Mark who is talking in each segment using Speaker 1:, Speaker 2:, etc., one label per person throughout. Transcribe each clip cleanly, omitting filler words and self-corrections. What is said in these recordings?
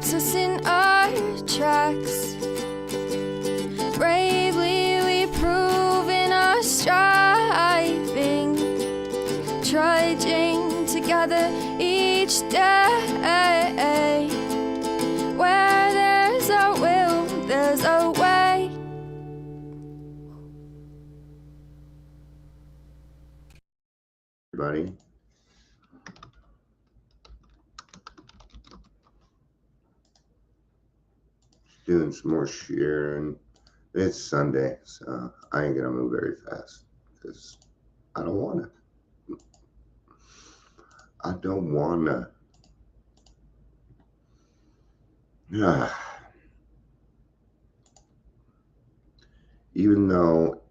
Speaker 1: stops us in our tracks. Bravely we prove in our striving, trudging together each day. Where there's a will, there's a way.
Speaker 2: Everybody, doing some more sharing. It's Sunday, so I ain't gonna move very fast because I don't want to. I don't want to. Even though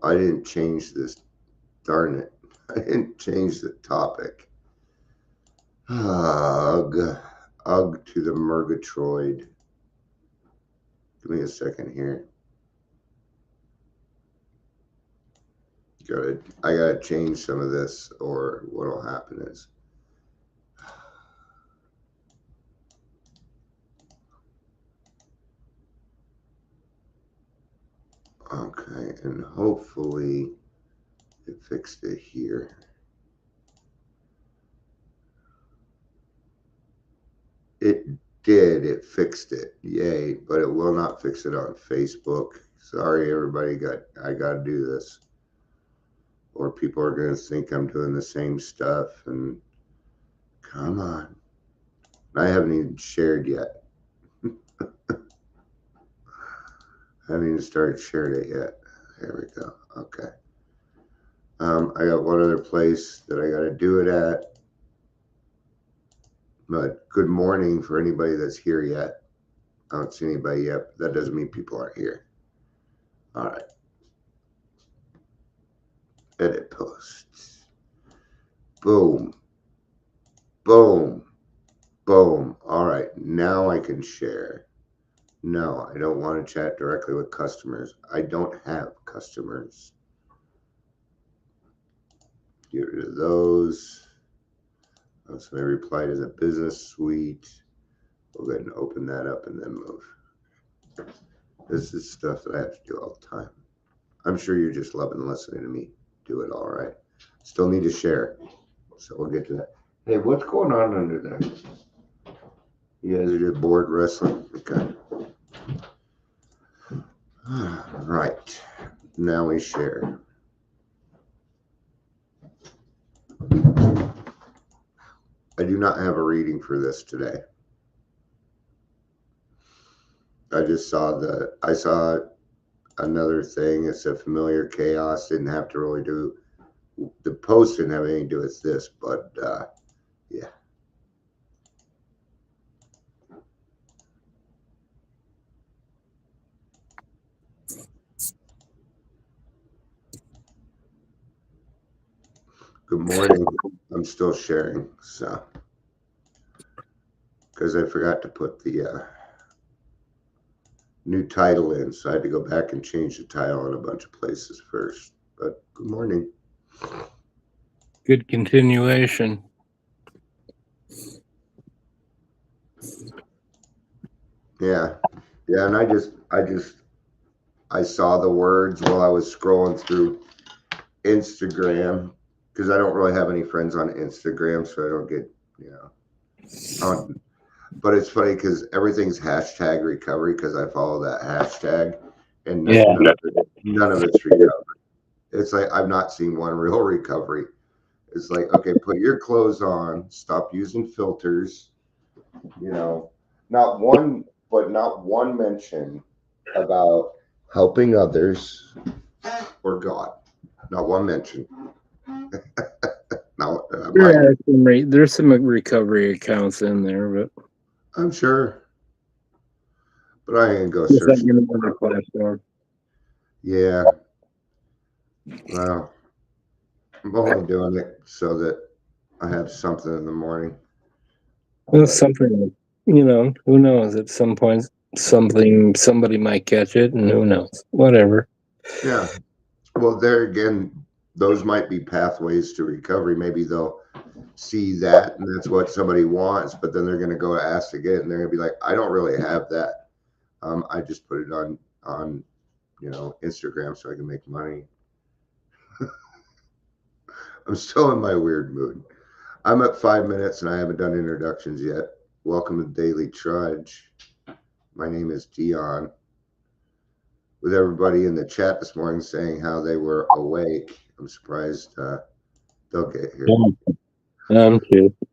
Speaker 2: I didn't change this, darn it, I didn't change the topic. Ugh to the Murgatroyd. Give me a second here. I gotta change some of this, or what'll happen is okay, and hopefully it fixed it here. It did, it fixed it, yay, but it will not fix it on Facebook. Sorry everybody, I gotta do this, or people are gonna think I'm doing the same stuff. And come on, I haven't even shared yet. I haven't even started sharing it yet. There we go. Okay. I got one other place that I got to do it at. But good morning for anybody that's here yet. I don't see anybody yet. But that doesn't mean people aren't here. All right. Edit posts. Boom. Boom. Boom. All right. Now I can share. No, I don't want to chat directly with customers. I don't have customers. Get rid of those. So they reply to the business suite. We'll go ahead and open that up and then move. This is stuff that I have to do all the time. I'm sure you're just loving listening to me do it all right. Still need to share. So we'll get to that. Hey, what's going on under there? You guys are just bored wrestling? Okay. All right. Now we share. I do not have a reading for this today. I saw another thing. It said familiar chaos. Didn't have to really do, the post didn't have anything to do with this, but yeah. Good morning. I'm still sharing, so because I forgot to put the new title in, so I had to go back and change the title in a bunch of places first. But good morning.
Speaker 3: Good continuation.
Speaker 2: Yeah, and I saw the words while I was scrolling through Instagram, because I don't really have any friends on Instagram, so I don't get, but it's funny because everything's hashtag recovery because I follow that hashtag, and none of it's recovery. It's like I've not seen one real recovery. It's like, okay, put your clothes on, stop using filters, not one mention about helping others or God. Not one mention. No,
Speaker 3: there's some recovery accounts in there, but
Speaker 2: I'm sure. But I ain't gonna go search. Yeah. Well, I'm only doing it so that I have something in the morning.
Speaker 3: Well, something, who knows? At some point, somebody might catch it, and who knows? Whatever.
Speaker 2: Yeah. Well, there again, those might be pathways to recovery. Maybe they'll see that, and that's what somebody wants, but then they're going to go ask again, and they're going to be like, I don't really have that. I just put it on Instagram so I can make money. I'm still in my weird mood. I'm at 5 minutes and I haven't done introductions yet. Welcome to Daily Trudge. My name is Dion. With everybody in the chat this morning saying how they were awake, I'm surprised they'll get here.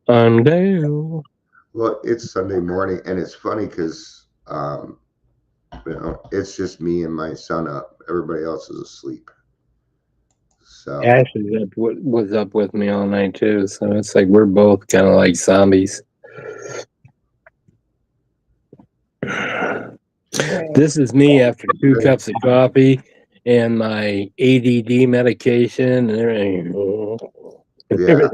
Speaker 3: I'm Dale.
Speaker 2: Well, it's Sunday morning, and it's funny because it's just me and my son up. Everybody else is asleep. So
Speaker 3: Ashley was up with me all night too, so it's like we're both kind of like zombies. This is me after 2 cups of coffee and my ADD medication and everything.
Speaker 2: yeah.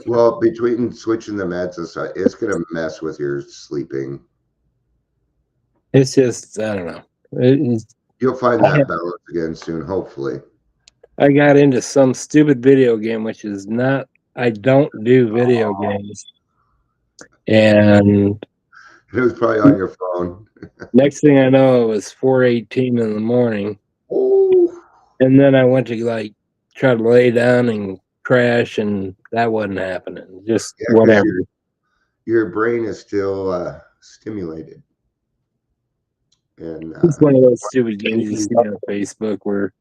Speaker 2: Well, between switching the meds and stuff, it's gonna mess with your sleeping.
Speaker 3: It's just, I don't know.
Speaker 2: You'll find that balance again soon, hopefully.
Speaker 3: I got into some stupid video game, which is not, I don't do video games. And
Speaker 2: it was probably on your phone.
Speaker 3: Next thing I know, it was 4:18 in the morning.
Speaker 2: Oh.
Speaker 3: And then I went to like try to lay down and crash, and that wasn't happening. Just whatever.
Speaker 2: Your brain is still stimulated. And
Speaker 3: it's one of those stupid games you see on Facebook where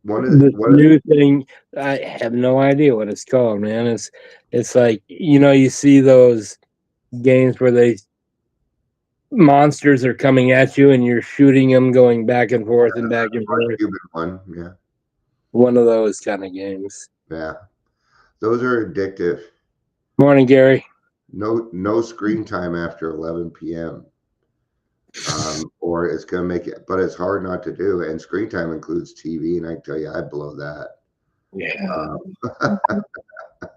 Speaker 3: new thing, I have no idea what it's called, man. It's like, you see those games where monsters are coming at you and you're shooting them, going back and forth and back and forth.
Speaker 2: One, yeah.
Speaker 3: One of those kind of games.
Speaker 2: Yeah. Those are addictive.
Speaker 3: Morning, Gary.
Speaker 2: No screen time after 11 p.m. Or it's going to make it, but it's hard not to do. And screen time includes TV, and I tell you, I blow that.
Speaker 3: Yeah.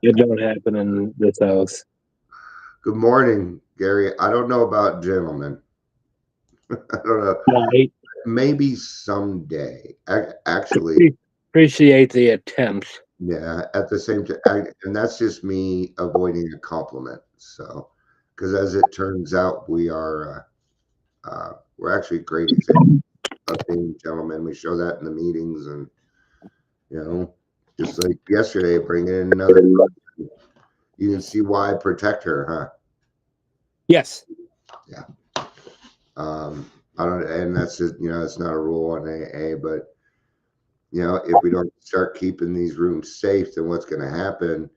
Speaker 3: It don't happen in this house.
Speaker 2: Good morning, Gary. I don't know about gentlemen. I don't know.
Speaker 3: Right.
Speaker 2: Maybe someday. Actually,
Speaker 3: appreciate the attempt.
Speaker 2: Yeah. At the same time, and that's just me avoiding a compliment. So, because as it turns out, we're actually great examples of being gentlemen. We show that in the meetings, and just like yesterday, bringing in another. You can see why I protect her, huh?
Speaker 3: Yes.
Speaker 2: Yeah. I don't, and that's just it's not a rule on AA, but if we don't start keeping these rooms safe, then what's going to happen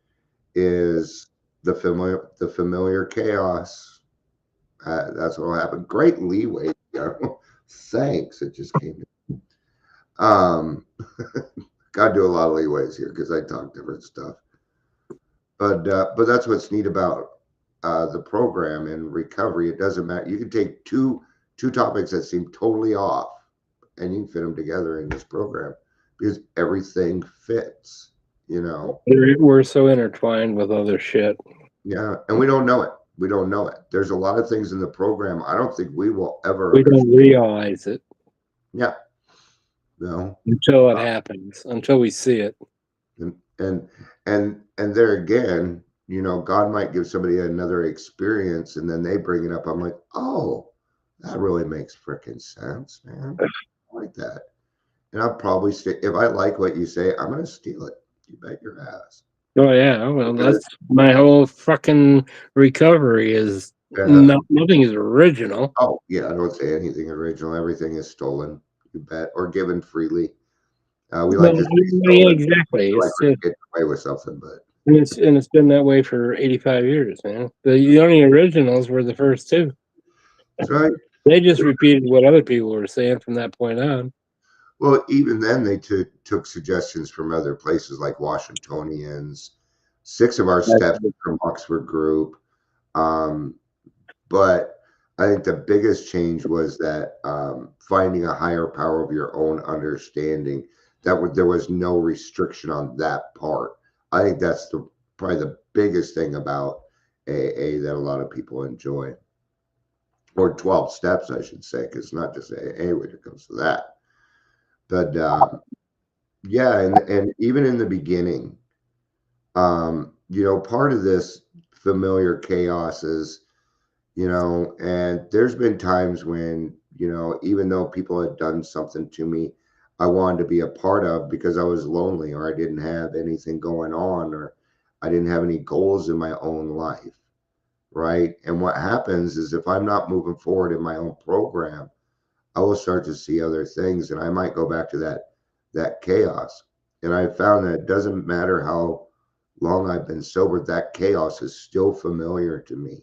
Speaker 2: is the familiar chaos. That's what will happen. Great leeway. Thanks. It just came in. Got to do a lot of leeways here because I talk different stuff. But that's what's neat about the program and recovery. It doesn't matter. You can take two topics that seem totally off, and you can fit them together in this program because everything fits.
Speaker 3: We're so intertwined with other shit.
Speaker 2: Yeah, and we don't know it. We don't know it. There's a lot of things in the program I don't think we will ever.
Speaker 3: We don't realize it.
Speaker 2: Yeah. No.
Speaker 3: Until it happens. Until we see it.
Speaker 2: And there again, God might give somebody another experience, and then they bring it up. I'm like, oh, that really makes freaking sense, man. I like that. And I'll probably if I like what you say, I'm gonna steal it. You bet your ass.
Speaker 3: Oh yeah, well, that's my whole fucking recovery is nothing is original.
Speaker 2: Oh yeah, I don't say anything original. Everything is stolen. You bet, or given freely. We like to
Speaker 3: yeah, exactly.
Speaker 2: Like to get away with something, but
Speaker 3: and it's been that way for 85 years, man. The only originals were the first two.
Speaker 2: That's right.
Speaker 3: They just repeated what other people were saying from that point on.
Speaker 2: Well, even then, they took suggestions from other places like Washingtonians. 6 of our steps from Oxford Group. But I think the biggest change was that finding a higher power of your own understanding. There was no restriction on that part. I think that's probably the biggest thing about AA that a lot of people enjoy. Or 12 steps, I should say, because it's not just AA when it comes to that. But yeah, and even in the beginning, part of this familiar chaos is, and there's been times when, even though people had done something to me I wanted to be a part of because I was lonely or I didn't have anything going on or I didn't have any goals in my own life, right? And what happens is if I'm not moving forward in my own program, I will start to see other things and I might go back to that chaos. And I found that it doesn't matter how long I've been sober, that chaos is still familiar to me.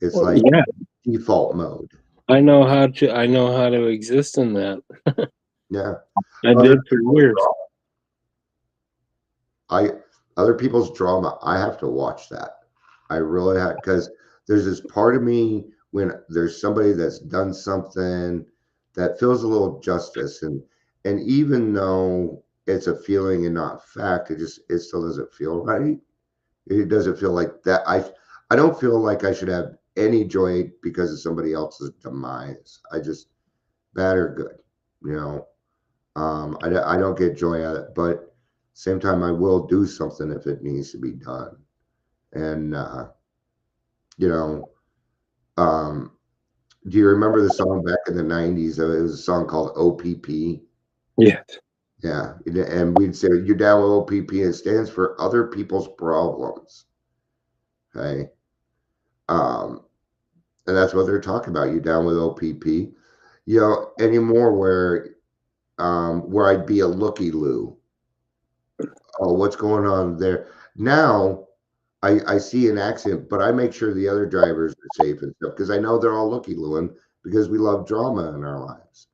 Speaker 2: It's
Speaker 3: Well,
Speaker 2: like
Speaker 3: yeah,
Speaker 2: default mode.
Speaker 3: I know how to exist in that.
Speaker 2: Yeah.
Speaker 3: I
Speaker 2: Other
Speaker 3: did for years.
Speaker 2: I other people's drama, I have to watch that. I really have because there's this part of me when there's somebody that's done something that feels a little justice and even though it's a feeling and not fact, it still doesn't feel right. It doesn't feel like that. I don't feel like I should have any joy because of somebody else's demise. I just bad or good, you know. I don't get joy out of it, but same time I will do something if it needs to be done. And you know, um, do you remember the song back in the '90s? It was a song called OPP.
Speaker 3: Yeah.
Speaker 2: Yeah, and we'd say you're down with OPP. It stands for other people's problems. Okay, um, and that's what they're talking about. You down with OPP? Anymore where I'd be a looky loo. Oh, what's going on there now? I see an accident, but I make sure the other drivers are safe and stuff because I know they're all looky looing because we love drama in our lives.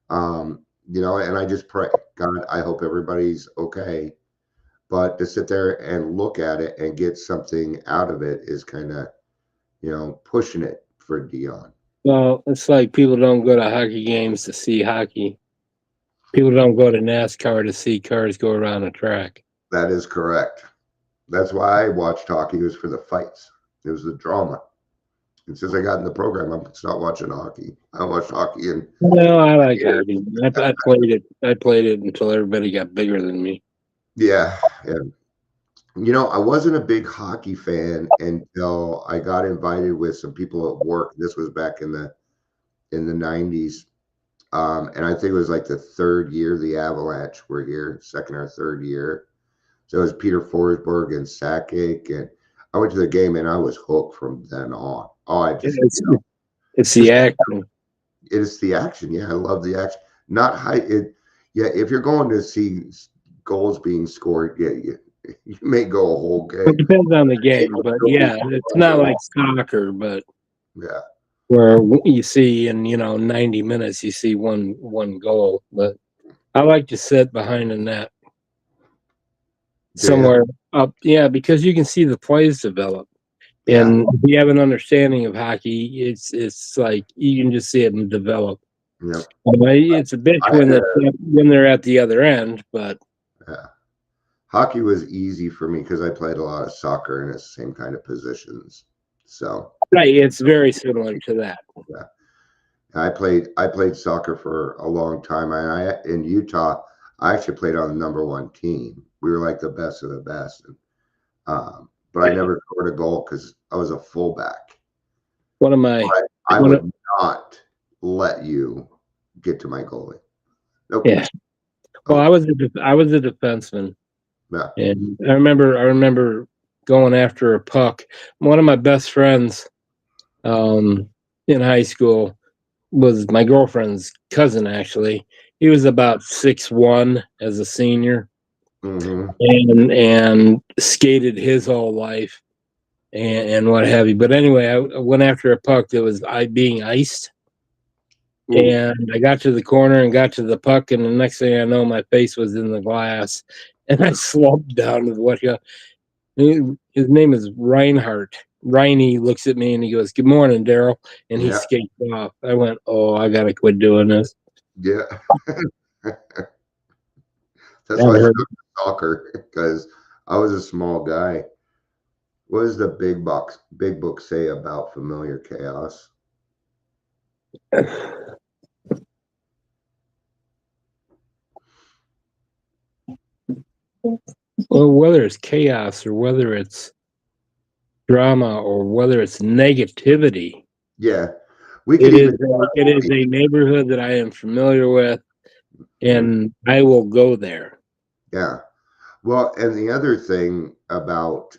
Speaker 2: And I just pray, God, I hope everybody's okay. But to sit there and look at it and get something out of it is kind of, pushing it for Dion.
Speaker 3: Well, it's like people don't go to hockey games to see hockey. People don't go to NASCAR to see cars go around a track.
Speaker 2: That is correct. That's why I watched hockey was for the fights. It was the drama. And since I got in the program, I'm not watching hockey. I watched hockey and
Speaker 3: No, I like hockey. I played it. I played it until everybody got bigger than me.
Speaker 2: yeah. I wasn't a big hockey fan until I got invited with some people at work. This was back in the '90s, and I think it was like the third year the Avalanche were here, second or third year. So it was Peter Forsberg and Sakic, and I went to the game and I was hooked from then on. Oh, I just
Speaker 3: It's the
Speaker 2: just
Speaker 3: action.
Speaker 2: it's the action. Yeah, I love the action. Not high. Yeah, if you're going to see goals being scored, yeah, you may go a whole
Speaker 3: It
Speaker 2: game.
Speaker 3: depends on the game, but yeah, it's not like soccer, but
Speaker 2: Yeah.
Speaker 3: where you see in 90 minutes you see one goal. But I like to sit behind the net somewhere up, yeah, because you can see the plays develop.
Speaker 2: Yeah.
Speaker 3: And if you have an understanding of hockey, it's like you can just see them develop.
Speaker 2: Yeah.
Speaker 3: It's a bitch
Speaker 2: I had
Speaker 3: when they're at the other end, but
Speaker 2: yeah. Hockey was easy for me because I played a lot of soccer and it's the same kind of positions. So
Speaker 3: right, it's very similar to that.
Speaker 2: yeah, I played soccer for a long time. I in Utah, I actually played on the number one team. We were like the best of the best, but I never scored a goal because I was a fullback.
Speaker 3: One of my
Speaker 2: But I
Speaker 3: one of,
Speaker 2: would not let you get to my goalie. Nope.
Speaker 3: yeah. Well,
Speaker 2: Oh,
Speaker 3: I was a defenseman,
Speaker 2: yeah.
Speaker 3: and I remember going after a puck. One of my best friends in high school was my girlfriend's cousin. Actually, he was about 6'1" as a senior,
Speaker 2: Mm-hmm.
Speaker 3: and skated his whole life and what have you. But anyway, I went after a puck that was being iced.
Speaker 2: Ooh,
Speaker 3: And I got to the corner and got to the puck, and the next thing I know, my face was in the glass, and I slumped down to what his name is Reinhardt. Riney looks at me and he goes, "Good morning, Daryl," and he
Speaker 2: yeah,
Speaker 3: skates off. I went, "Oh, I gotta quit doing this."
Speaker 2: yeah. That's
Speaker 3: That
Speaker 2: why I
Speaker 3: hurt.
Speaker 2: stuck with soccer because I was a small guy. What does the big book say about familiar chaos?
Speaker 3: Well, whether it's chaos or whether it's drama or whether it's negativity,
Speaker 2: Yeah, we could
Speaker 3: it is
Speaker 2: even.
Speaker 3: a neighborhood that I am familiar with,
Speaker 2: Mhm.
Speaker 3: and I will go there.
Speaker 2: Yeah. Well, and the other thing about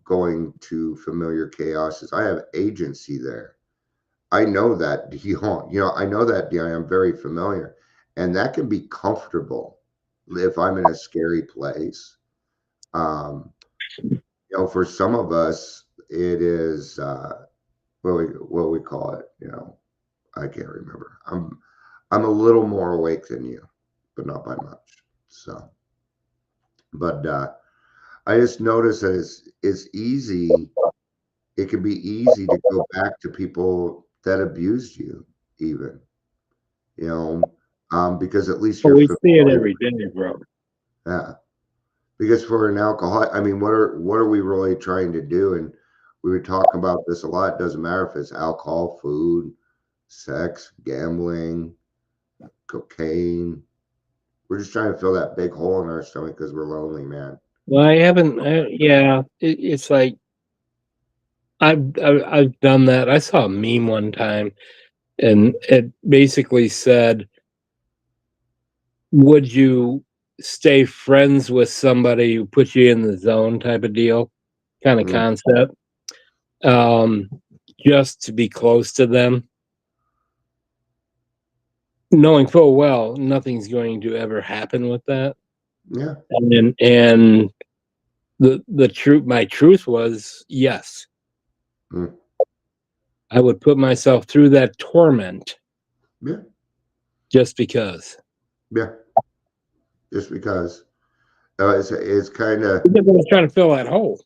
Speaker 2: going to familiar chaos is I have agency there. I know that I know that I'm very familiar, and that can be comfortable if I'm in a scary place. Um, for some of us, it is what we call it. I can't remember. I'm a little more awake than you, but not by much. So, but I just noticed that it's easy. It can be easy to go back to people that abused you, even, because at least
Speaker 3: Well,
Speaker 2: you're
Speaker 3: we see it
Speaker 2: familiar.
Speaker 3: every day, bro.
Speaker 2: Yeah, because for an alcoholic, I mean, what are we really trying to do? And we were talking about this a lot. It doesn't matter if it's alcohol, food, sex, gambling, cocaine. We're just trying to fill that big hole in our stomach because we're lonely, man.
Speaker 3: Well, I haven't. Yeah, it's like I've done that. I saw a meme one time, and it basically said, "Would you stay friends with somebody who puts you in the zone?" Type of deal, kind of
Speaker 2: Mm,
Speaker 3: concept. Um, just to be close to them, knowing full well nothing's going to ever happen with that.
Speaker 2: yeah.
Speaker 3: And the truth, my truth was yes,
Speaker 2: Mm,
Speaker 3: I would put myself through that torment
Speaker 2: yeah.
Speaker 3: just because.
Speaker 2: Yeah. Just because. It's kind of.
Speaker 3: Because I was trying to fill that hole.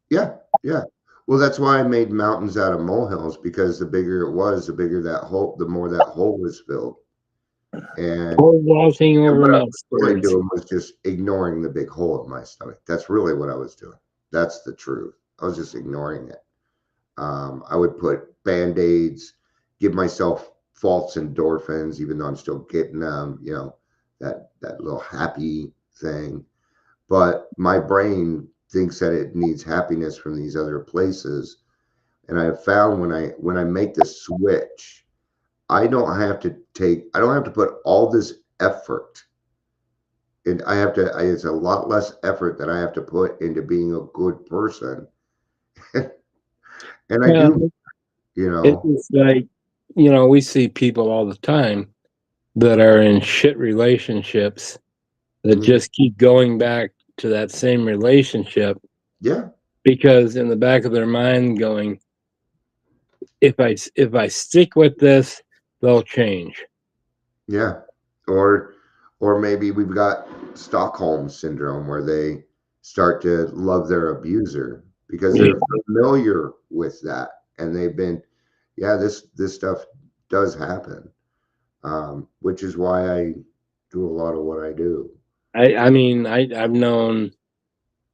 Speaker 2: Yeah, yeah. Well, that's why I made mountains out of molehills, because the bigger it was, the bigger that hole, the more that hole was filled. And
Speaker 3: Cold walls hanging over
Speaker 2: what I
Speaker 3: my
Speaker 2: was really
Speaker 3: spirits.
Speaker 2: doing was just ignoring the big hole in my stomach. That's really what I was doing. That's the truth. I was just ignoring it. I would put band-aids, give myself false endorphins, even though I'm still getting that little happy thing. But my brain thinks that it needs happiness from these other places. And I have found when I make the switch, I don't have to put all this effort, and it's a lot less effort that I have to put into being a good person. And I
Speaker 3: Yeah,
Speaker 2: do, you know.
Speaker 3: it's like, we see people all the time that are in shit relationships that
Speaker 2: Mhm.
Speaker 3: just keep going back to that same relationship
Speaker 2: Yeah,
Speaker 3: because in the back of their mind going, if I stick with this, they'll change.
Speaker 2: yeah. Or maybe we've got Stockholm syndrome, where they start to love their abuser because
Speaker 3: Yeah.
Speaker 2: they're familiar with that, and they've been, yeah, this stuff does happen, which is why I do a lot of what I do.
Speaker 3: I mean, I've known,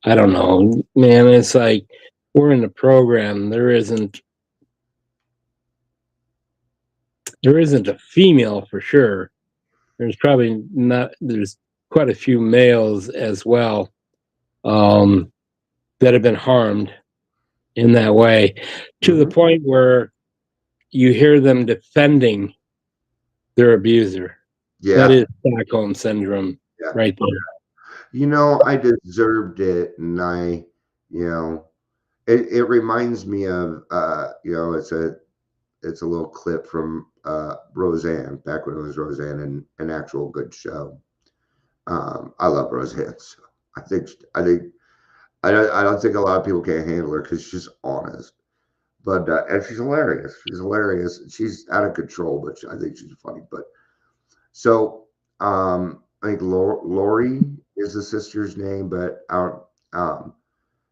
Speaker 3: I don't know, man, it's like we're in the program. There isn't a female for sure. There's quite a few males as well, um, that have been harmed in that way, to the
Speaker 2: Hmm.
Speaker 3: point where you hear them defending their abuser. That
Speaker 2: Yeah,
Speaker 3: is Stockholm syndrome
Speaker 2: yeah.
Speaker 3: right there.
Speaker 2: I deserved it, and you know, it reminds me of, it's a little clip from Roseanne, back when it was Roseanne, and an actual good show. I love Roseanne. So I don't think a lot of people can handle her because she's honest, but and she's hilarious. She's hilarious. She's out of control, but I think she's funny. But so I think Lori is the sister's name, but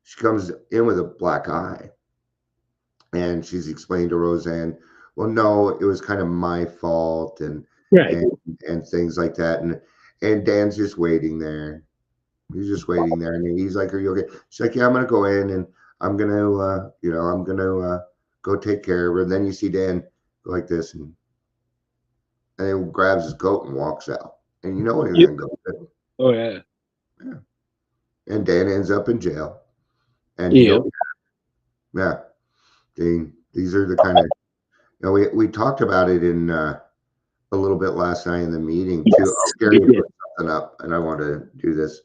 Speaker 2: she comes in with a black eye, and she's explained to Roseanne, well, no, it was kind of my fault,
Speaker 3: Right.
Speaker 2: and and things like that, and Dan's just waiting there. He's just waiting there, and he's like, "Are you okay?" She's like, "Yeah, I'm gonna go in, and I'm gonna go take care of her." And then you see Dan go like this, and then grabs his coat and walks out. And you know what he was
Speaker 3: You,
Speaker 2: gonna go do?
Speaker 3: oh yeah.
Speaker 2: Yeah. And Dan ends up in jail. And
Speaker 3: Yeah.
Speaker 2: These are the kind of, we talked about it in a little bit last night in the meeting too.
Speaker 3: Yes,
Speaker 2: Oh, Gary put something up, and I want to do this.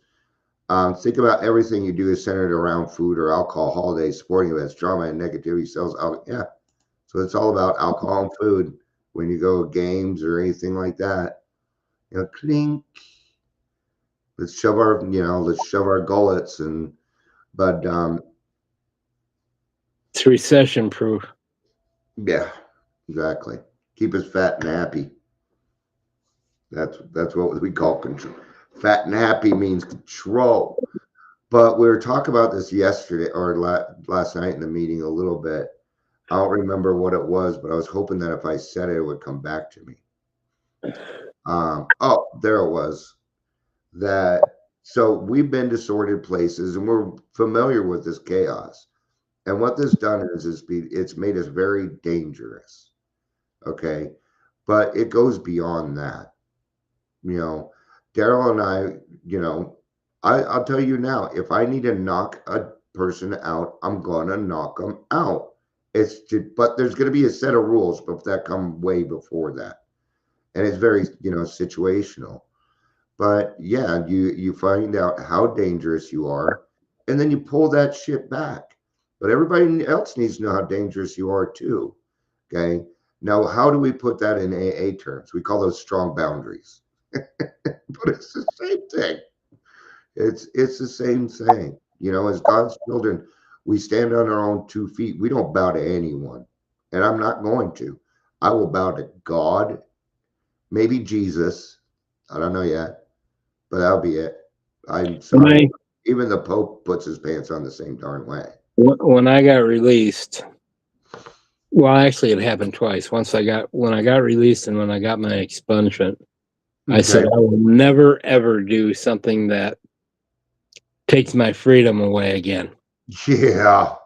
Speaker 2: Think about everything you do is centered around food or alcohol, holidays, sporting events, drama, and negativity sells out. Yeah. So it's all about alcohol and food when you go games or anything like that. Clink. Let's shove our gullets but
Speaker 3: it's recession proof.
Speaker 2: yeah, exactly. Keep us fat and happy. That's what we call control. Fat and happy means control. But we were talking about this yesterday or last night in the meeting a little bit. I don't remember what it was, but I was hoping that if I said it, it would come back to me. There it was. So we've been to sorted places and we're familiar with this chaos. And what this done is it's made us very dangerous. Okay. But it goes beyond that. Daryl and I'll tell you now, if I need to knock a person out, I'm gonna knock them out. But there's gonna be a set of rules, but that come way before that, and it's very situational. But yeah, you find out how dangerous you are, and then you pull that shit back. But everybody else needs to know how dangerous you are too. Okay. Now, how do we put that in AA terms? We call those strong boundaries. But it's the same thing. It's the same thing. As God's children, we stand on our own 2 feet. We don't bow to anyone. And I'm not going to. I will bow to God, maybe Jesus. I don't know yet, but that'll be it. I'm sorry. Even the Pope puts his pants on the same darn way.
Speaker 3: When I got released, well, actually, it happened twice. When I got released and when I got my expungement, I said, I will never, ever do something that takes my freedom away again.
Speaker 2: Yeah.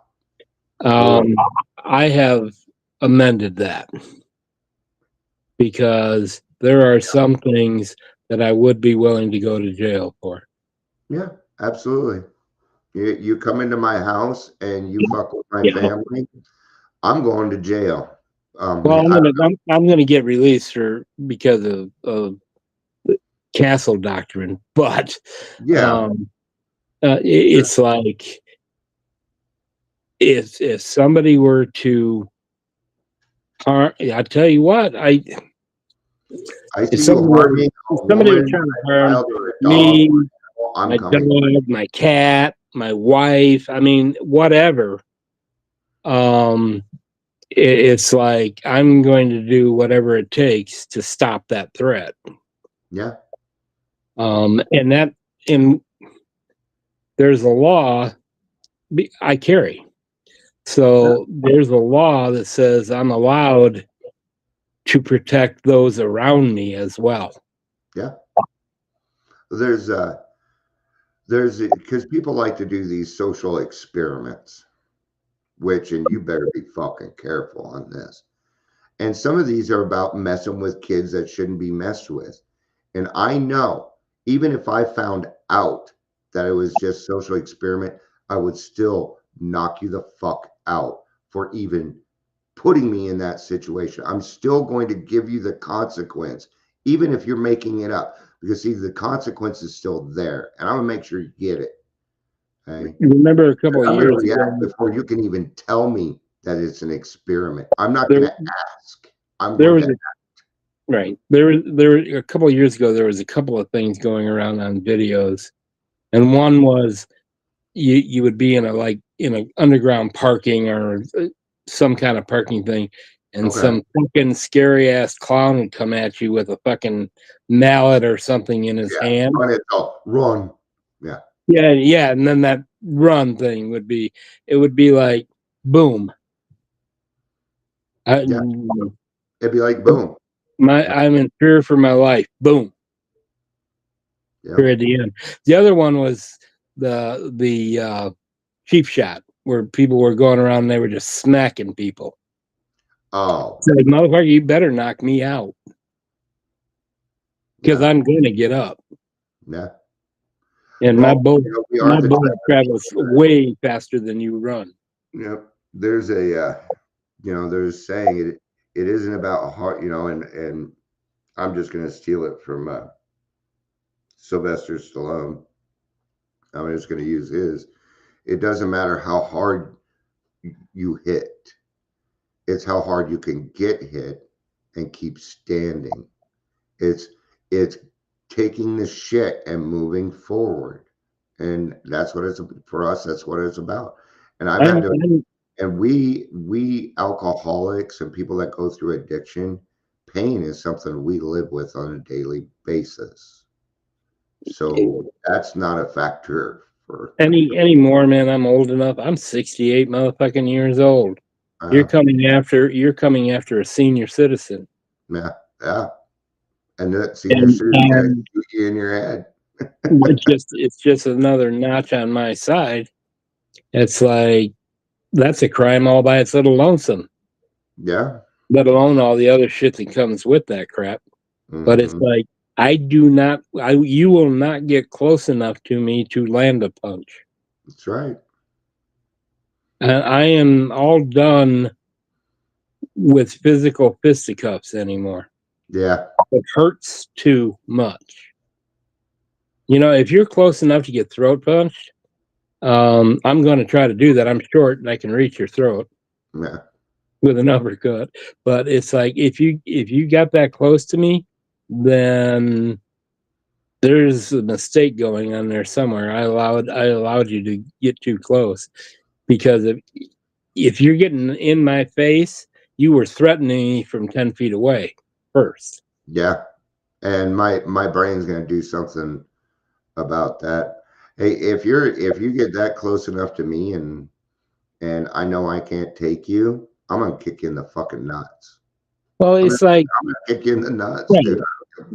Speaker 3: I have amended that because there are some things that I would be willing to go to jail for.
Speaker 2: Yeah, absolutely. You come into my house and you fuck with my family, I'm going to jail.
Speaker 3: Well, I'm gonna get released because of castle doctrine, but it's like if somebody were to harm, I tell you what, if somebody were trying to harm me, my dog, my cat, my wife, I mean, whatever. It's like I'm going to do whatever it takes to stop that threat.
Speaker 2: Yeah.
Speaker 3: And there's a law I carry. So there's a law that says I'm allowed to protect those around me as well.
Speaker 2: Yeah. There's because people like to do these social experiments, and you better be fucking careful on this. And some of these are about messing with kids that shouldn't be messed with. And I know, even if I found out that it was just social experiment, I would still knock you the fuck out for even putting me in that situation. I'm still going to give you the consequence, even if you're making it up, because see, the consequence is still there, and I'm gonna make sure you get it. Okay?
Speaker 3: You remember a couple of years ago,
Speaker 2: before you can even tell me that it's an experiment. I'm not going to ask.
Speaker 3: Right. There were a couple of years ago. There was a couple of things going around on videos, and one was you would be in a underground parking or some kind of parking thing, and some fucking scary ass clown would come at you with a fucking mallet or something in his hand.
Speaker 2: Run.
Speaker 3: Yeah, and then that run thing would be like boom.
Speaker 2: It'd be like boom.
Speaker 3: I'm in fear for my life. Boom. Fear at the end. The other one was the cheap shot where people were going around and they were just smacking people.
Speaker 2: Oh,
Speaker 3: so, motherfucker, you better knock me out because I'm going to get up.
Speaker 2: Yeah.
Speaker 3: And
Speaker 2: Well,
Speaker 3: my bullet travels way faster than you run.
Speaker 2: Yep. There's a there's a saying it isn't about heart, and I'm just gonna steal it from Sylvester Stallone. I'm just gonna use his. It doesn't matter how hard you hit, it's how hard you can get hit and keep standing. It's taking the shit and moving forward. And that's what it's for us, that's what it's about. And I've had to and we alcoholics and people that go through addiction, pain is something we live with on a daily basis. So that's not a factor for
Speaker 3: anymore, man. I'm old enough. I'm 68 motherfucking years old. You're coming after a senior citizen.
Speaker 2: Yeah. And that senior citizen shoot you in your head.
Speaker 3: it's just another notch on my side. It's like that's a crime all by its little lonesome.
Speaker 2: Yeah.
Speaker 3: Let alone all the other shit that comes with that crap. Mm-hmm. But it's like you will not get close enough to me to land a punch.
Speaker 2: That's right.
Speaker 3: And I am all done with physical fisticuffs anymore.
Speaker 2: Yeah.
Speaker 3: It hurts too much. If you're close enough to get throat punched, I'm going to try to do that. I'm short and I can reach your throat with an uppercut. But it's like if you got that close to me, then there's a mistake going on there somewhere. I allowed you to get too close, because if you're getting in my face, you were threatening me from 10 feet away first.
Speaker 2: Yeah. And my brain's going to do something about that. Hey, if you get that close enough to me and I know I can't take you, I'm going to kick you in the fucking nuts.
Speaker 3: Well, I'm going
Speaker 2: to kick you in the nuts, right. Dude.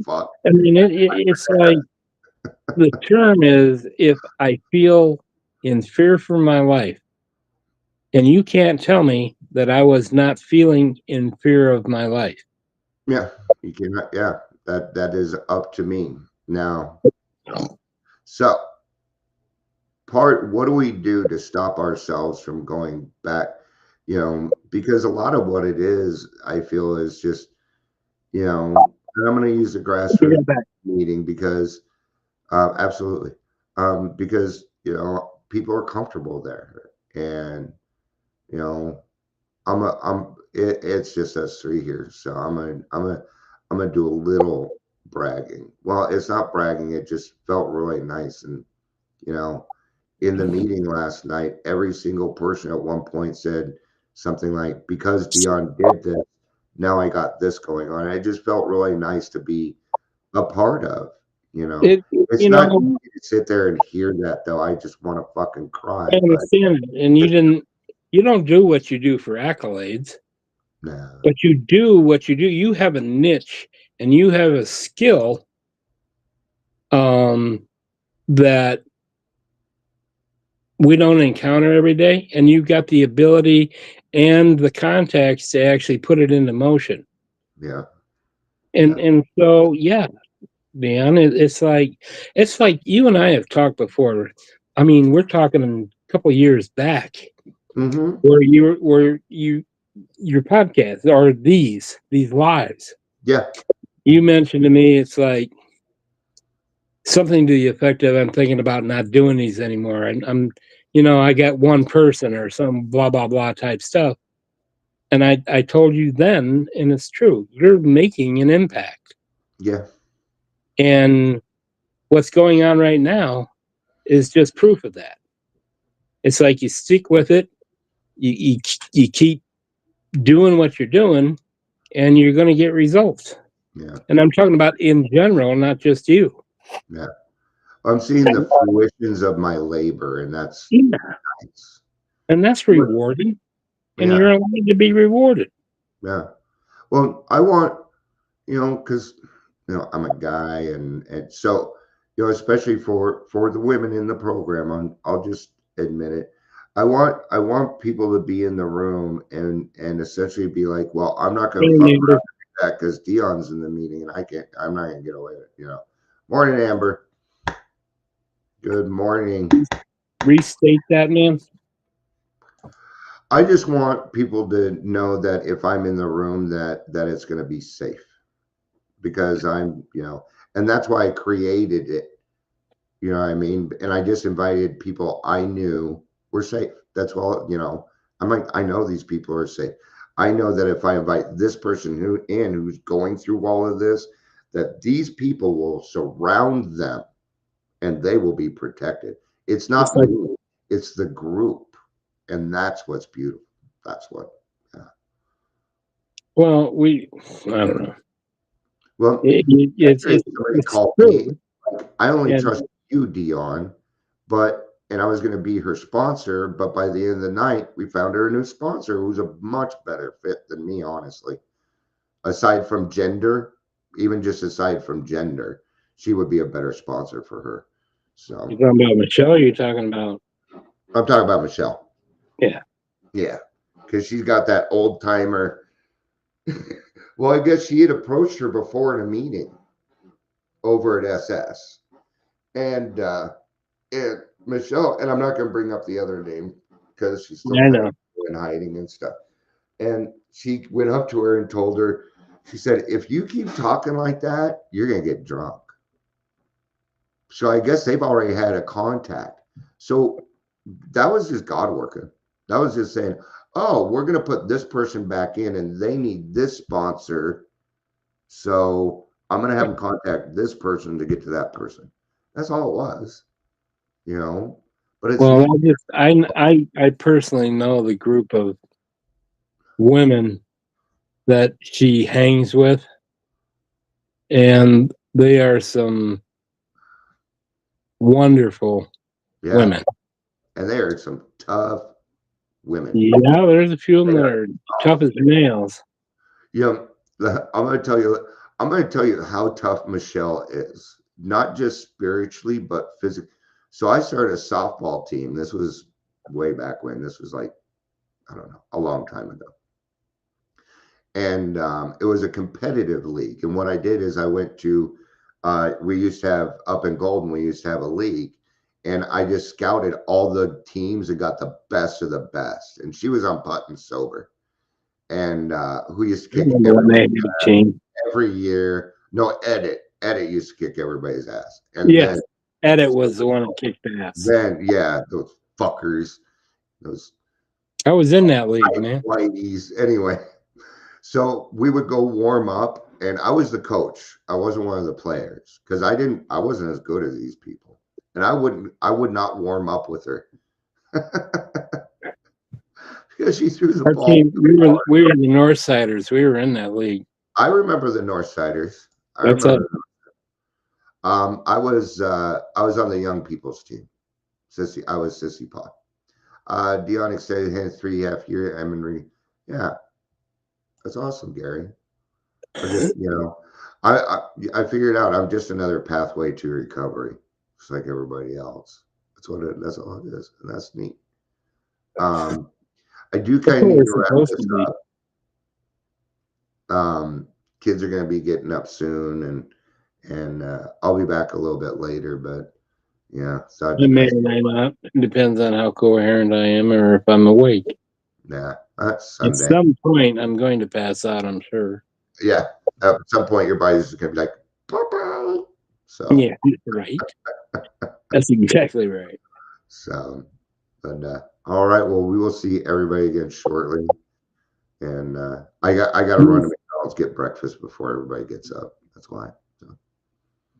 Speaker 2: Fuck.
Speaker 3: I mean, it's like the term is, if I feel in fear for my life, and you can't tell me that I was not feeling in fear of my life.
Speaker 2: Yeah, you cannot. Yeah, that is up to me now. So, what do we do to stop ourselves from going back? Because a lot of what it is, I feel, is just, and I'm going to use the grassroots meeting because, absolutely, because people are comfortable there, and it's just us three here, so I'm gonna do a little bragging. Well, it's not bragging, it just felt really nice. And in the meeting last night, every single person at one point said something like, because Dion did this, now I got this going on. It just felt really nice to be a part of. It's not easy to sit there and hear that, though. I just want to fucking cry.
Speaker 3: I understand it. And you don't do what you do for accolades.
Speaker 2: No.
Speaker 3: But you do what you do. You have a niche and you have a skill that we don't encounter every day, and you've got the ability and the context to actually put it into motion.
Speaker 2: Yeah.
Speaker 3: And so, yeah, man, it's like you and I have talked before. I mean, we're talking a couple of years back, where your podcasts are these lives.
Speaker 2: Yeah.
Speaker 3: You mentioned to me, it's like something to the effect of, I'm thinking about not doing these anymore. And I got one person or some blah, blah, blah type stuff. And I told you then, and it's true, you're making an impact.
Speaker 2: Yeah.
Speaker 3: And what's going on right now is just proof of that. It's like you stick with it, you keep doing what you're doing, and you're going to get results.
Speaker 2: Yeah.
Speaker 3: And I'm talking about in general, not just you.
Speaker 2: Yeah. I'm seeing the fruitions of my labor, and that's
Speaker 3: nice. And that's rewarding. And you're allowed to be rewarded.
Speaker 2: Yeah. Well, I want, because I'm a guy, and so especially for the women in the program, I'll just admit it. I want people to be in the room and essentially be like, well, I'm not going to fuck around with that because Dion's in the meeting and I'm not going to get away with it. Morning, Amber. Good morning.
Speaker 3: Restate that, man.
Speaker 2: I just want people to know that if I'm in the room, that it's going to be safe, because I'm, and that's why I created it. You know what I mean? And I just invited people I knew were safe. That's all. I'm like, I know these people are safe. I know that if I invite this person who's going through all of this, that these people will surround them and they will be protected. It's not
Speaker 3: like,
Speaker 2: me, it's the group. And that's what's beautiful. That's what. Yeah.
Speaker 3: Well, I don't know.
Speaker 2: Well,
Speaker 3: it's
Speaker 2: called
Speaker 3: true.
Speaker 2: me. I only trust you, Dion, and I was going to be her sponsor, but by the end of the night, we found her a new sponsor who's a much better fit than me, honestly. Aside from gender, even just aside from gender, she would be a better sponsor for her. So
Speaker 3: you're talking about Michelle, or you're talking about?
Speaker 2: I'm talking about Michelle.
Speaker 3: Yeah.
Speaker 2: Yeah. Because she's got that old timer. Well, I guess she had approached her before in a meeting over at SS. And Michelle, and I'm not going to bring up the other name because she's still kind of in hiding and stuff. And she went up to her and told her, she said, if you keep talking like that, you're going to get drunk. So I guess they've already had a contact. So that was just God working. That was just saying, oh, we're going to put this person back in and they need this sponsor. So I'm going to have them contact this person to get to that person. That's all it was, But it's
Speaker 3: well, I personally know the group of women that she hangs with, and they are some wonderful women.
Speaker 2: And they are some tough women.
Speaker 3: Yeah, there's a few of them that are tough as nails.
Speaker 2: I'm going to tell you how tough Michelle is, not just spiritually, but physically. So I started a softball team. This was way back when. This was like, I don't know, a long time ago. And it was a competitive league. And what I did is I went to, we used to have up in Golden, we used to have a league. And I just scouted all the teams and got the best of the best. And she was on Puttin Sober. And who used to kick every year. No, Edit used to kick everybody's ass. And
Speaker 3: yes, Edit was the one who kicked ass.
Speaker 2: Then, yeah, those fuckers.
Speaker 3: I was in that league, man.
Speaker 2: Whiteys. Anyway, so we would go warm up, and I was the coach. I wasn't one of the players because I wasn't as good as these people, and I would not warm up with her because she threw the ball.
Speaker 3: Team, we were the Northsiders. We were in that league.
Speaker 2: I remember the Northsiders. I was on the young people's team. I was Sissy Pot. Dion extended his 3.5 year Emery. Yeah, that's awesome, Gary. I just, I figured out I'm just another pathway to recovery, just like everybody else. That's all it is, and that's neat. I do kind of need to wrap this up. Kids are going to be getting up soon, and I'll be back a little bit later, but yeah. So
Speaker 3: I may or may not. It depends on how coherent I am or if I'm awake.
Speaker 2: Yeah, that's Sunday.
Speaker 3: At some point, I'm going to pass out, I'm sure.
Speaker 2: Yeah, at some point, your body's going to be like, bye-bye. So
Speaker 3: yeah, right. That's exactly right.
Speaker 2: So, but all right. Well, we will see everybody again shortly. And I got to run to McDonald's, get breakfast before everybody gets up. That's why. So.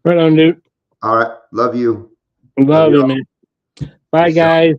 Speaker 3: Right on, dude.
Speaker 2: All right. Love you.
Speaker 3: Love you, man. Bye, guys.